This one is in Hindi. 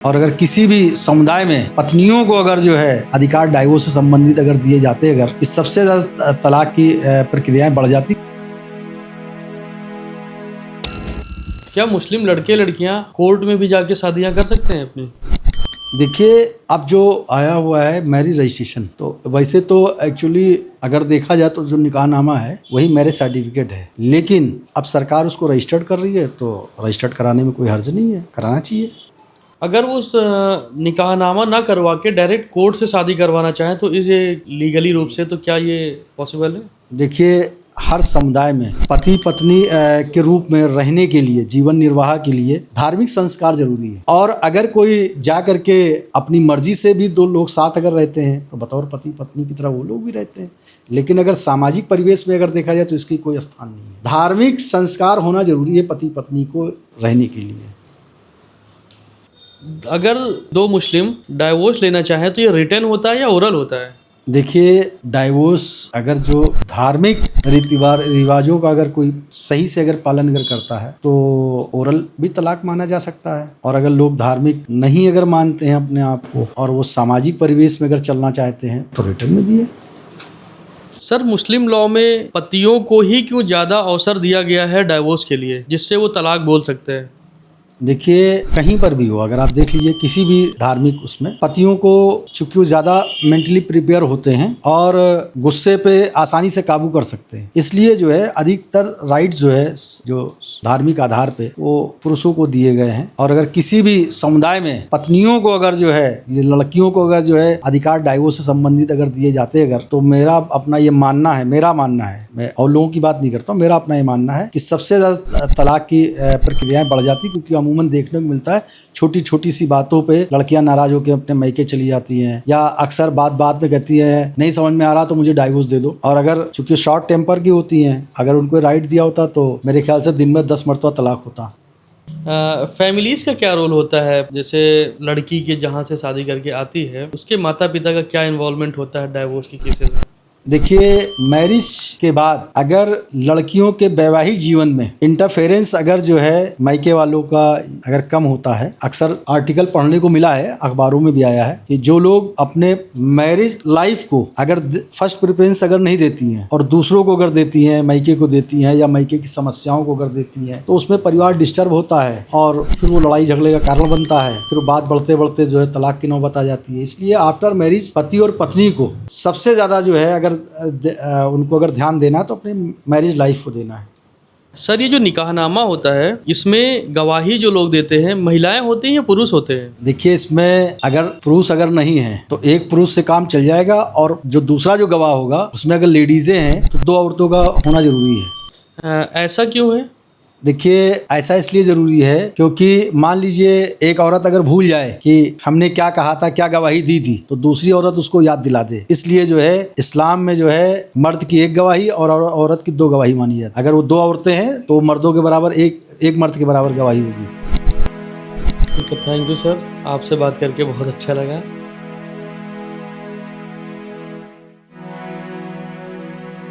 और अगर किसी भी समुदाय में पत्नियों को अगर जो है अधिकार डाइवोर्स से संबंधित अगर दिए जाते, अगर इस सबसे ज्यादा तलाक की प्रक्रियाएं बढ़ जाती। क्या मुस्लिम लड़के लड़कियां कोर्ट में भी जाके शादियां कर सकते हैं अपनी? देखिए, अब जो आया हुआ है मैरिज रजिस्ट्रेशन, तो वैसे तो एक्चुअली अगर देखा जाए तो जो निकाहनामा है वही मैरिज सर्टिफिकेट है, लेकिन अब सरकार उसको रजिस्टर्ड कर रही है, तो रजिस्टर्ड कराने में कोई हर्ज नहीं है, कराना चाहिए। अगर वो उस निकाहनामा ना करवा के डायरेक्ट कोर्ट से शादी करवाना चाहें तो इसे लीगली रूप से, तो क्या ये पॉसिबल है? देखिए, हर समुदाय में पति पत्नी के रूप में रहने के लिए, जीवन निर्वाह के लिए धार्मिक संस्कार जरूरी है। और अगर कोई जा करके अपनी मर्जी से भी दो लोग साथ अगर रहते हैं तो बतौर पति पत्नी की तरह वो लोग भी रहते हैं, लेकिन अगर सामाजिक परिवेश में अगर देखा जाए तो इसकी कोई स्थान नहीं है। धार्मिक संस्कार होना जरूरी है पति पत्नी को रहने के लिए। अगर दो मुस्लिम डाइवोर्स लेना चाहें तो ये रिटर्न होता है या ओरल होता है? देखिए, डाइवोर्स अगर जो धार्मिक रीति रिवाजों का अगर कोई सही से अगर पालन अगर करता है तो ओरल भी तलाक माना जा सकता है। और अगर लोग धार्मिक नहीं अगर मानते हैं अपने आप को और वो सामाजिक परिवेश में अगर चलना चाहते हैं तो रिटर्न में भी है। सर, मुस्लिम लॉ में पतियों को ही क्यों ज़्यादा अवसर दिया गया है डाइवोर्स के लिए, जिससे वो तलाक बोल सकते हैं? देखिए, कहीं पर भी हो, अगर आप देख लीजिए किसी भी धार्मिक उसमें पतियों को चूंकि वो ज़्यादा मेंटली प्रिपेयर होते हैं और गुस्से पे आसानी से काबू कर सकते हैं, इसलिए जो है अधिकतर राइट्स जो है जो धार्मिक आधार पे वो पुरुषों को दिए गए हैं। और अगर किसी भी समुदाय में पत्नियों को अगर जो है, लड़कियों को अगर जो है अधिकार डाइवोर्स से संबंधित अगर दिए जाते अगर, तो मेरा अपना ये मानना है, मैं और लोगों की बात नहीं करता हूँ, मेरा अपना ये मानना है कि सबसे ज़्यादा तलाक की प्रक्रियाएं बढ़ जाती, क्योंकि अमूमन देखने को मिलता है छोटी छोटी सी बातों पे लड़कियां नाराज होकर अपने मैके चली जाती हैं, या अक्सर बात में कहती है नहीं समझ में आ रहा तो मुझे डाइवोर्स दे दो। और अगर चूंकि शॉर्ट टेम्पर की होती हैं, अगर उनको राइट दिया होता तो मेरे ख्याल से दिन में 10 मरतबा तलाक होता। फैमिलीज का क्या रोल होता है? जैसे लड़की के जहाँ से शादी करके आती है उसके माता पिता का क्या इन्वॉल्वमेंट होता है डाइवोर्स के केसेस में? देखिए, मैरिज के बाद अगर लड़कियों के वैवाहिक जीवन में इंटरफेरेंस अगर जो है मायके वालों का अगर कम होता है, अक्सर आर्टिकल पढ़ने को मिला है, अखबारों में भी आया है कि जो लोग अपने मैरिज लाइफ को अगर फर्स्ट प्रेफरेंस अगर नहीं देती हैं और दूसरों को अगर देती हैं, मायके को देती हैं या मायके की समस्याओं को अगर देती हैं, तो उसमें परिवार डिस्टर्ब होता है और फिर वो लड़ाई झगड़े का कारण बनता है, फिर बात बढ़ते बढ़ते जो है तलाक की नौबत आ जाती है। इसलिए आफ्टर मैरिज पति और पत्नी को सबसे ज्यादा जो है अगर उनको अगर ध्यान देना है तो अपनी मैरिज लाइफ को देना है। सर, ये जो निकाहनामा होता है इसमें गवाही जो लोग देते हैं महिलाएं होती हैं या पुरुष होते हैं? देखिए, इसमें अगर पुरुष अगर नहीं है तो एक पुरुष से काम चल जाएगा, और जो दूसरा जो गवाह होगा उसमें अगर लेडीजें हैं तो 2 औरतों का होना जरूरी है। ऐसा क्यों है? देखिए, ऐसा इसलिए जरूरी है क्योंकि मान लीजिए एक औरत अगर भूल जाए कि हमने क्या कहा था, क्या गवाही दी थी, तो दूसरी औरत उसको याद दिला दे। इसलिए जो है इस्लाम में जो है मर्द की 1 गवाही और औरत की 2 गवाही मानी जाती है। अगर वो 2 औरतें हैं तो मर्दों के बराबर एक मर्द के बराबर गवाही होगी। ठीक है, थैंक यू सर, आपसे बात करके बहुत अच्छा लगा।